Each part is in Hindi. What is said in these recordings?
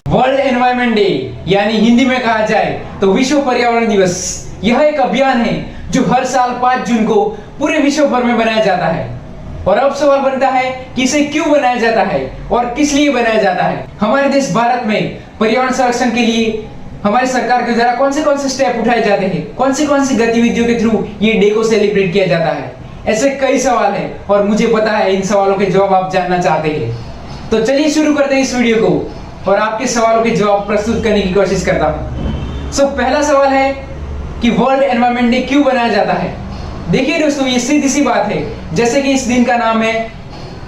वर्ल्ड एनवायरनमेंट डे यानी हिंदी में कहा जाए तो विश्व पर्यावरण दिवस, यह एक अभियान है जो हर साल 5 जून को पूरे विश्व भर में बनाया जाता है। और अब सवाल बनता है कि इसे क्यों बनाया जाता है और किस लिए बनाया जाता है। हमारे देश भारत में पर्यावरण संरक्षण के लिए हमारी सरकार के द्वारा कौन से स्टेप उठाए जाते हैं, कौन सी गतिविधियों के थ्रू ये डे को सेलिब्रेट किया जाता है। ऐसे कई सवाल हैं और मुझे पता है इन सवालों के जवाब आप जानना चाहते हैं। तो चलिए शुरू करते हैं इस वीडियो को और आपके सवालों के जवाब प्रस्तुत करने की कोशिश करता हूँ। पहला सवाल है कि वर्ल्ड एनवायरनमेंट डे क्यों बनाया जाता है। देखिए दोस्तों, ये सीधी सी बात है, जैसे कि इस दिन का नाम है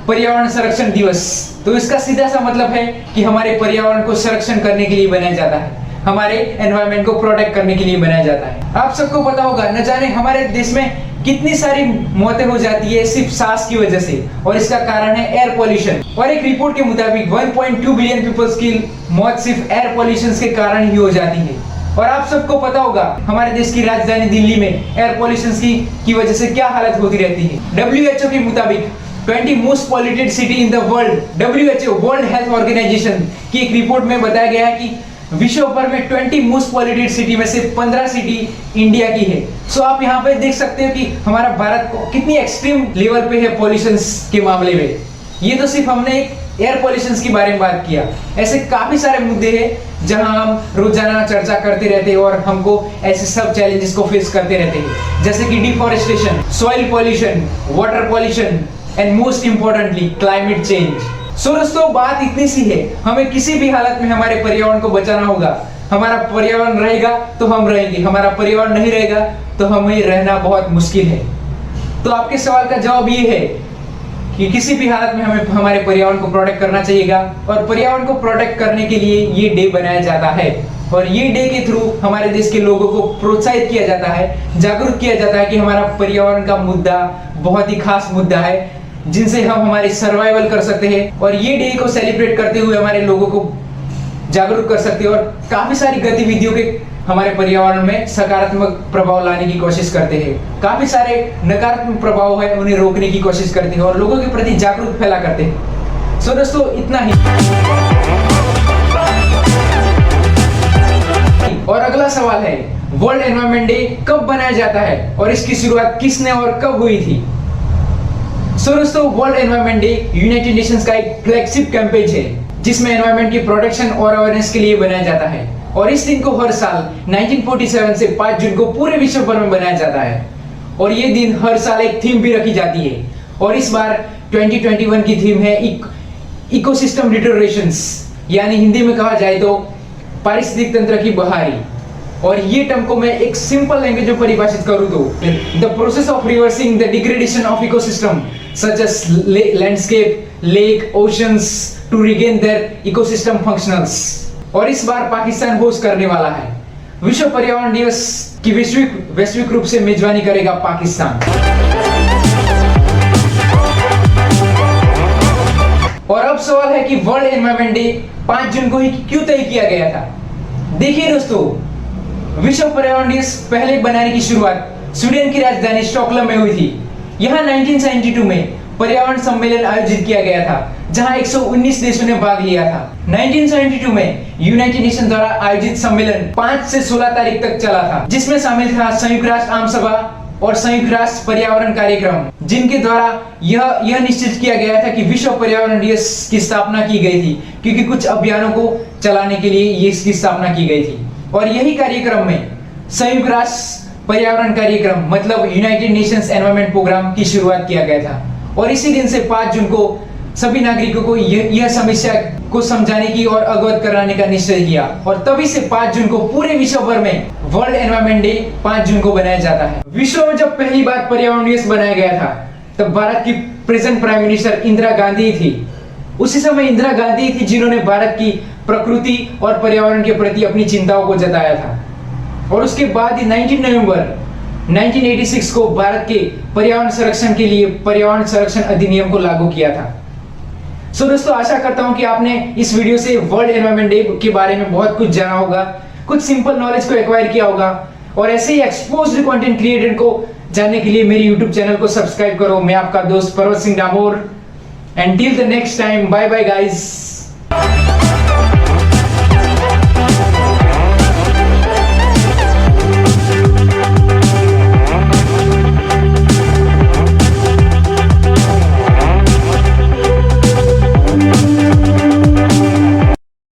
पर्यावरण संरक्षण दिवस, तो इसका सीधा सा मतलब है कि हमारे पर्यावरण को संरक्षण करने के लिए बनाया जाता है, हमारे एनवायरनमेंट को प्रोटेक्ट करने के लिए बनाया जाता है। आप सबको पता होगा, न जाने हमारे देश में कितनी सारी मौतें हो जाती है सिर्फ सांस की वजह से, और इसका कारण है एयर पोल्यूशन। और एक रिपोर्ट के मुताबिक 1.2 बिलियन पीपल्स की मौत सिर्फ एयर पोल्यूशन के कारण ही हो जाती है। और आप सबको पता होगा हमारे देश की राजधानी दिल्ली में एयर पोल्यूशन की वजह से क्या हालत होती रहती है। WHO के मुताबिक 20 most polluted city in the world, WHO world health organization की एक रिपोर्ट में बताया गया है कि विश्व भर में 20 मोस्ट पॉल्यूटेड सिटी में से 15 सिटी इंडिया की है। सो आप यहाँ पे देख सकते हो कि हमारा भारत को कितनी एक्सट्रीम लेवल पे है पॉल्यूशन के मामले में। ये तो सिर्फ हमने एयर पॉल्यूशन के बारे में बात किया, ऐसे काफी सारे मुद्दे हैं जहां हम रोजाना चर्चा करते रहते हैं और हमको ऐसे सब चैलेंजेस को फेस करते रहते हैं, जैसे कि deforestation, soil pollution, water pollution and most importantly climate change. So दोस्तों, बात इतनी सी है, हमें किसी भी हालत में हमारे पर्यावरण को बचाना होगा। हमारा पर्यावरण रहेगा तो हम रहेंगे, हमारा पर्यावरण नहीं रहेगा तो हमें रहना बहुत मुश्किल है। तो आपके सवाल का जवाब ये है कि किसी भी हालत में हमें हमारे पर्यावरण को प्रोटेक्ट करना चाहिएगा, और पर्यावरण को प्रोटेक्ट करने के लिए ये डे बनाया जाता है। और ये डे के थ्रू हमारे देश के लोगों को प्रोत्साहित किया जाता है, जागरूक किया जाता है कि हमारा पर्यावरण का मुद्दा बहुत ही खास मुद्दा है जिनसे हम हमारी सर्वाइवल कर सकते हैं। और ये डे को सेलिब्रेट करते हुए हमारे लोगों को जागरूक कर सकते हैं और काफी सारी गतिविधियों के हमारे पर्यावरण में सकारात्मक प्रभाव लाने की कोशिश करते हैं। काफी सारे नकारात्मक प्रभाव है उन्हें रोकने की कोशिश करते हैं और लोगों के प्रति जागरूक फैला करते हैं। सो दोस्तों, इतना ही। और अगला सवाल है, वर्ल्ड एनवायरनमेंट डे कब बनाया जाता है और इसकी शुरुआत किसने और कब हुई थी। सो दोस्तों, world environment day United Nations का एक फ्लैगशिप कैंपेन है जिसमें एनवायरनमेंट की प्रोटेक्शन और अवेयरनेस के लिए बनाया जाता है। और इस दिन को हर साल 1947 से 5 जून को पूरे विश्व भर में बनाया जाता है। और ये दिन हर साल एक थीम भी रखी जाती है, और इस बार 2021 की थीम है इकोसिस्टम डिटोरेशंस, यानी हिंदी में कहा जाए तो पारिस्थितिक तंत्र की बहाली। और ये टर्म को मैं एक सिंपल लैंग्वेज में परिभाषित करूं तो the process of reversing the degradation of ecosystem such as landscape, lake, oceans to regain their ecosystem functionals. और इस बार पाकिस्तान होस्ट करने वाला है। विश्व पर्यावरण दिवस की वैश्विक रूप से मेजबानी करेगा पाकिस्तान। और अब सवाल है कि वर्ल्ड एनवायरनमेंट डे 5 जून को ही क्यों तय किया गया था। देखिए दोस्तों, विश्व पर्यावरण दिवस पहले बनाने की शुरुआत स्वीडन की राजधानी स्टॉकहोल्म में हुई थी। यहाँ 1972 में पर्यावरण सम्मेलन आयोजित किया गया था जहां 119 देशों ने भाग लिया था। 1972 में यूनाइटेड नेशन द्वारा आयोजित सम्मेलन 5 से 16 तारीख तक चला था, जिसमें शामिल था संयुक्त राष्ट्र आम सभा और संयुक्त राष्ट्र पर्यावरण कार्यक्रम, जिनके द्वारा यह निश्चित किया गया था कि विश्व पर्यावरण दिवस की स्थापना की गई थी, क्योंकि कुछ अभियानों को चलाने के लिए ये इसकी स्थापना की गई थी। और यही कार्यक्रम में संयुक्त राष्ट्र पर्यावरण कार्यक्रम मतलब यूनाइटेड नेशंस एनवायरनमेंट प्रोग्राम की शुरुआत किया गया था। और इसी दिन से 5 जून को सभी नागरिकों को यह समस्या को समझाने की और अवगत कराने का निश्चय किया, और तभी से 5 जून को पूरे विश्व भर में वर्ल्ड एनवायरनमेंट डे 5 जून को बनाया जाता है। विश्व में जब पहली बार पर्यावरण दिवस बनाया गया था तब भारत की present prime minister Indira Gandhi थी। उसी समय इंदिरा गांधी थी जिन्होंने भारत की प्रकृति और पर्यावरण के प्रति अपनी चिंताओं को जताया था। और उसके बाद ही 19 नवंबर 1986 को भारत के पर्यावरण संरक्षण के लिए पर्यावरण संरक्षण अधिनियम को लागू किया था। सो दोस्तों, आशा करता हूं कि आपने इस वीडियो से वर्ल्ड एनवायरनमेंट डे के बारे में बहुत कुछ जाना होगा, कुछ सिंपल नॉलेज को एक्वायर किया होगा। और ऐसे ही एक्सपोज्ड कंटेंट क्रिएटर को जानने के लिए मेरे YouTube चैनल को सब्सक्राइब करो। मैं आपका दोस्त Parvat Singh Damor, and till the next time, bye bye guys.